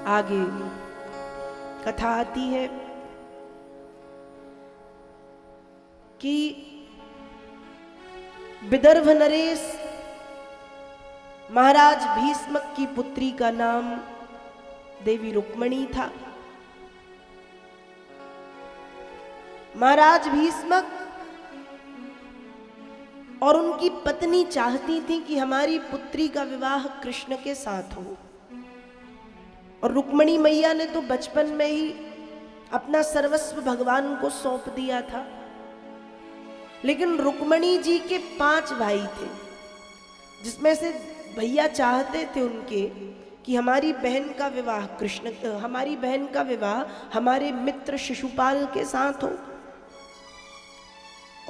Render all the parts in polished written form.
आगे कथा आती है कि विदर्भ नरेश महाराज भीष्मक की पुत्री का नाम देवी रुक्मणी था। महाराज भीष्मक और उनकी पत्नी चाहती थी कि हमारी पुत्री का विवाह कृष्ण के साथ हो, और रुक्मणी मैया ने तो बचपन में ही अपना सर्वस्व भगवान को सौंप दिया था। लेकिन रुक्मणी जी के 5 भाई थे, जिसमें से भैया चाहते थे उनके कि हमारी बहन का विवाह हमारे मित्र शिशुपाल के साथ हो,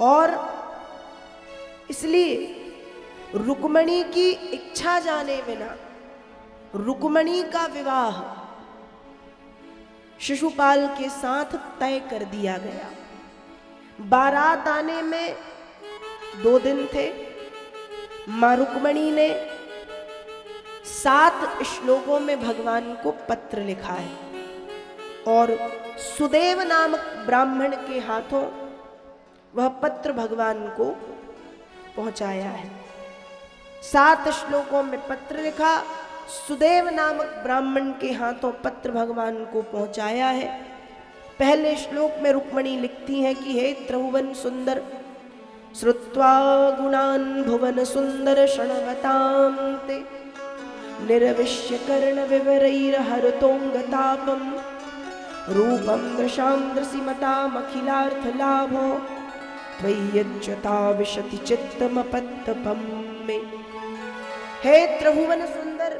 और इसलिए रुक्मणी की इच्छा जाने बिना रुक्मणी का विवाह शिशुपाल के साथ तय कर दिया गया। बारात आने में 2 दिन थे। मां रुक्मणी ने 7 श्लोकों में भगवान को पत्र लिखा है, और सुदेव नामक ब्राह्मण के हाथों वह पत्र भगवान को पहुंचाया है। 7 श्लोकों में पत्र लिखा, सुदेव नामक ब्राह्मण के हाथों पत्र भगवान को पहुंचाया है। पहले श्लोक में रुक्मणी लिखती हैं कि हे त्रिभुवन सुंदर, श्रुत्वा गुणान् भुवन सुंदर शृण्वतां ते निर्विश्य कर्ण विवरैर हरतोंगतापम रूपम दृशांद्रसिमतामखिलार्थ लाभो त्वय्यच्युता विशति चित्तमपत्तपम में। हे त्रिभुवन सुंदर,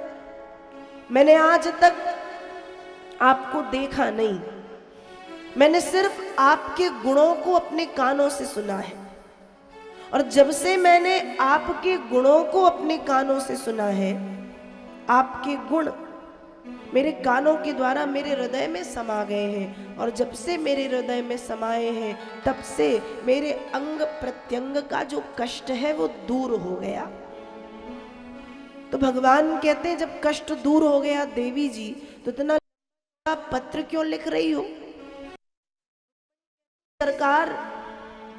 मैंने आज तक आपको देखा नहीं, मैंने सिर्फ आपके गुणों को अपने कानों से सुना है, और जब से मैंने आपके गुणों को अपने कानों से सुना है, आपके गुण मेरे कानों के द्वारा मेरे हृदय में समा गए हैं, और जब से मेरे हृदय में समाए हैं तब से मेरे अंग प्रत्यंग का जो कष्ट है वो दूर हो गया। तो भगवान कहते हैं जब कष्ट दूर हो गया देवी जी, तो इतना पत्र क्यों लिख रही हो? सरकार,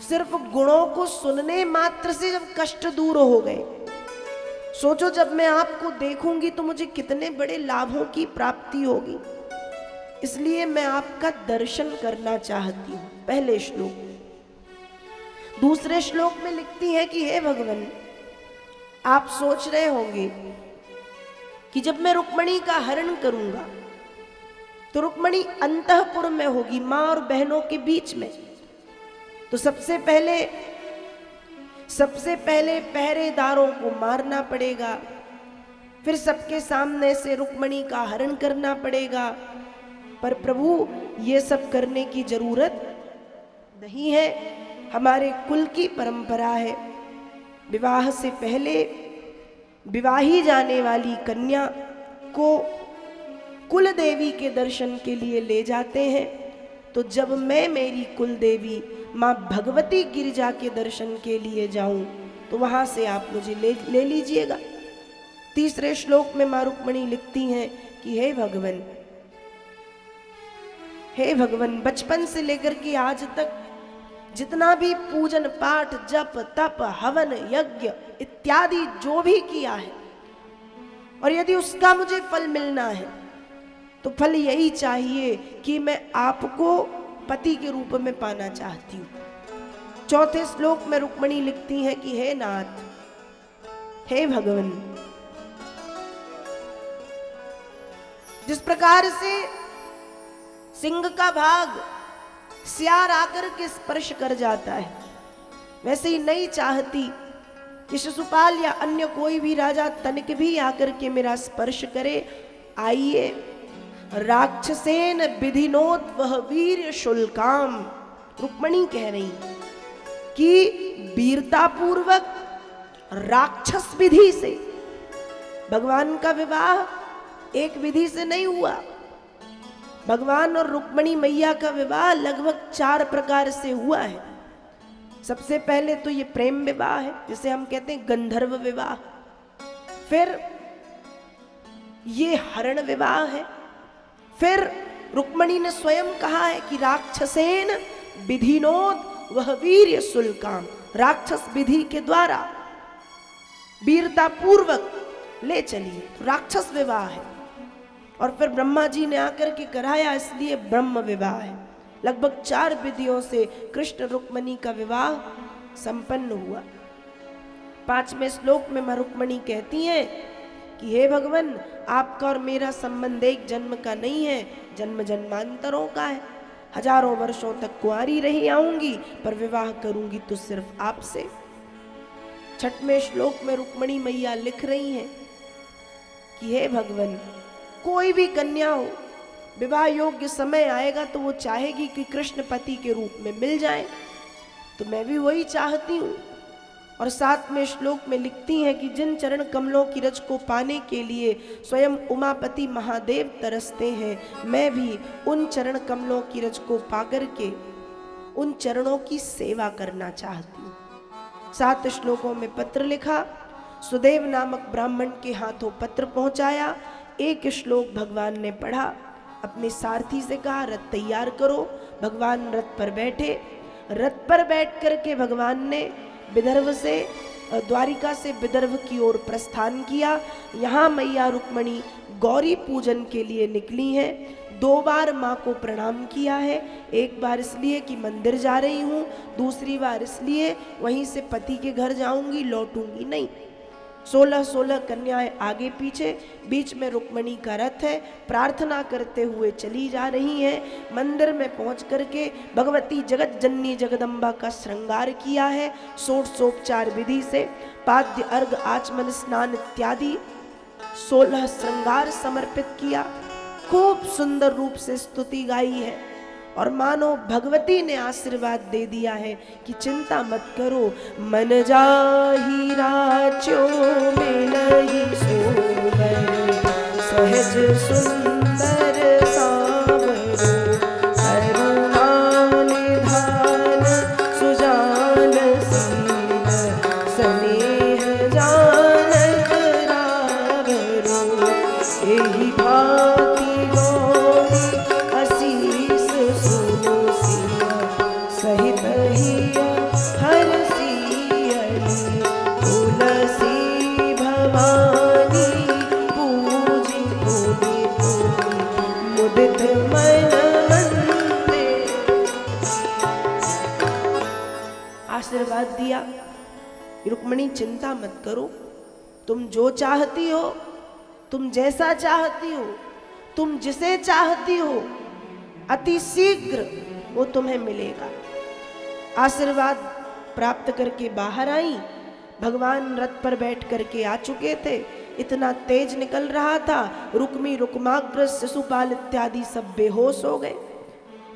सिर्फ गुणों को सुनने मात्र से जब कष्ट दूर हो गए, सोचो जब मैं आपको देखूंगी तो मुझे कितने बड़े लाभों की प्राप्ति होगी, इसलिए मैं आपका दर्शन करना चाहती हूं। पहले श्लोक। दूसरे श्लोक में लिखती है कि हे भगवान, आप सोच रहे होंगे कि जब मैं रुक्मणी का हरण करूंगा तो रुक्मणी अंतःपुर में होगी, मां और बहनों के बीच में, तो सबसे पहले पहरेदारों को मारना पड़ेगा, फिर सबके सामने से रुक्मणी का हरण करना पड़ेगा। पर प्रभु, ये सब करने की जरूरत नहीं है, हमारे कुल की परंपरा है, विवाह से पहले विवाही जाने वाली कन्या को कुल देवी के दर्शन के लिए ले जाते हैं। तो जब मैं मेरी कुल देवी माँ भगवती गिरिजा के दर्शन के लिए जाऊं तो वहां से आप मुझे ले लीजिएगा। तीसरे श्लोक में माँ रुक्मणी लिखती हैं कि हे भगवान, बचपन से लेकर के आज तक जितना भी पूजन पाठ जप तप हवन यज्ञ इत्यादि जो भी किया है, और यदि उसका मुझे फल मिलना है तो फल यही चाहिए कि मैं आपको पति के रूप में पाना चाहती हूँ। चौथे श्लोक में रुक्मणी लिखती है कि हे नाथ, हे भगवान, जिस प्रकार से सिंह का भाग सियार आकर के स्पर्श कर जाता है, वैसे ही नहीं चाहती कि शिशुपाल या अन्य कोई भी राजा तनिक भी आकर के मेरा स्पर्श करे। आइए, राक्षसेन विधिनोत वह वीर शुल्काम, रुक्मणी कह रही कि वीरता पूर्वक राक्षस विधि से भगवान का विवाह एक विधि से नहीं हुआ। भगवान और रुक्मणी मैया का विवाह लगभग 4 प्रकार से हुआ है। सबसे पहले तो ये प्रेम विवाह है, जिसे हम कहते हैं गंधर्व विवाह। फिर ये हरण विवाह है, फिर रुक्मणी ने स्वयं कहा है कि राक्षसेन विधिनोद वह वीर्य शुल्काम, राक्षस विधि के द्वारा वीरता पूर्वक ले चलिए, तो राक्षस विवाह है। और फिर ब्रह्मा जी ने आकर के कराया, इसलिए ब्रह्म विवाह है। लगभग 4 विधियों से कृष्ण रुक्मणी का विवाह संपन्न हुआ। 5वें श्लोक में मां रुक्मणी कहती हैं कि हे भगवान, आपका और मेरा संबंध एक जन्म का नहीं है, जन्म जन्मांतरों का है। हजारों वर्षों तक कुंवारी रही आऊंगी, पर विवाह करूंगी तो सिर्फ आपसे। 6वें श्लोक में रुक्मणी मैया लिख रही हैं कि हे भगवान, कोई भी कन्या हो, विवाह योग्य समय आएगा तो वो चाहेगी कि कृष्ण पति के रूप में मिल जाए, तो मैं भी वही चाहती हूँ। और 7वें श्लोक में लिखती हैं कि जिन चरण कमलों की रज को पाने के लिए स्वयं उमापति महादेव तरसते हैं, मैं भी उन चरण कमलों की रज को पाकर के उन चरणों की सेवा करना चाहती हूँ। 7 श्लोकों में पत्र लिखा, सुदेव नामक ब्राह्मण के हाथों पत्र पहुंचाया। 1 श्लोक भगवान ने पढ़ा, अपने सारथी से कहा रथ तैयार करो। भगवान रथ पर बैठे। रथ पर बैठ करके भगवान ने विदर्भ से, द्वारिका से विदर्भ की ओर प्रस्थान किया। यहाँ मैया रुक्मणी गौरी पूजन के लिए निकली हैं। 2 बार माँ को प्रणाम किया है, एक बार इसलिए कि मंदिर जा रही हूँ, दूसरी बार इसलिए वहीं से पति के घर जाऊंगी, लौटूंगी नहीं। 16 कन्याएं आगे पीछे, बीच में रुक्मणी का रथ है। प्रार्थना करते हुए चली जा रही हैं। मंदिर में पहुंच करके भगवती जगत जननी जगदम्बा का श्रृंगार किया है। षोडशोपचार विधि से पाद्य अर्घ आचमन स्नान इत्यादि 16 श्रृंगार समर्पित किया। खूब सुंदर रूप से स्तुति गाई है और मानो भगवती ने आशीर्वाद दे दिया है कि चिंता मत करो, मन जाहि राच्यो में नहीं सोबर, सहज सुंदर सावरो, करुणा निधान सुजान सीन, स्नेह जानत रावरो, एहि भांति गौरी असीस सुनो सिया, सहित हिया हर सियली, तुलसी भवानी पूजी पूजी पूजी, मुदित मन मंदिर। आशीर्वाद दिया, रुक्मणी चिंता मत करो, तुम जो चाहती हो, तुम जैसा चाहती हो, तुम जिसे चाहती हो, अति शीघ्र वो तुम्हें मिलेगा। आशीर्वाद प्राप्त करके बाहर आई। भगवान रथ पर बैठ करके आ चुके थे। इतना तेज निकल रहा था, रुक्मी, रुक्माग्र, शिशुपाल इत्यादि सब बेहोश हो गए।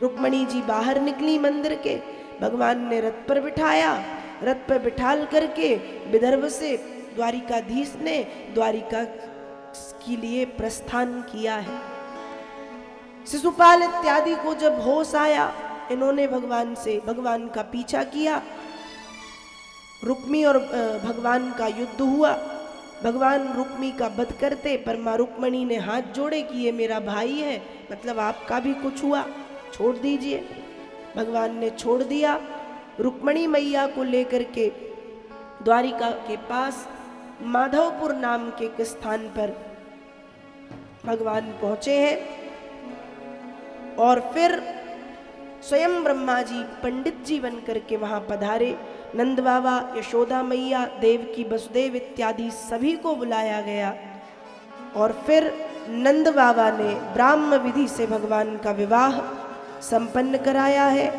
रुक्मणी जी बाहर निकली मंदिर के, भगवान ने रथ पर बिठाया। रथ पर बिठाल करके विदर्भ से द्वारिकाधीश ने द्वारिका के लिए प्रस्थान किया है। शिशुपाल इत्यादि को जब होश आया, इन्होंने भगवान का पीछा किया। रुक्मी और भगवान का युद्ध हुआ। भगवान रुक्मी का वध करते, पर मां रुक्मणी ने हाथ जोड़े कि ये मेरा भाई है, मतलब आपका भी कुछ हुआ, छोड़ दीजिए। भगवान ने छोड़ दिया। रुक्मणी मैया को लेकर के द्वारिका के पास माधवपुर नाम के एक स्थान पर भगवान पहुंचे हैं। और फिर स्वयं ब्रह्मा जी पंडित जी बन करके वहां पधारे। नंद बाबा, यशोदा मैया, देवकी, वसुदेव इत्यादि सभी को बुलाया गया। और फिर नंद बाबा ने ब्राह्म विधि से भगवान का विवाह संपन्न कराया है।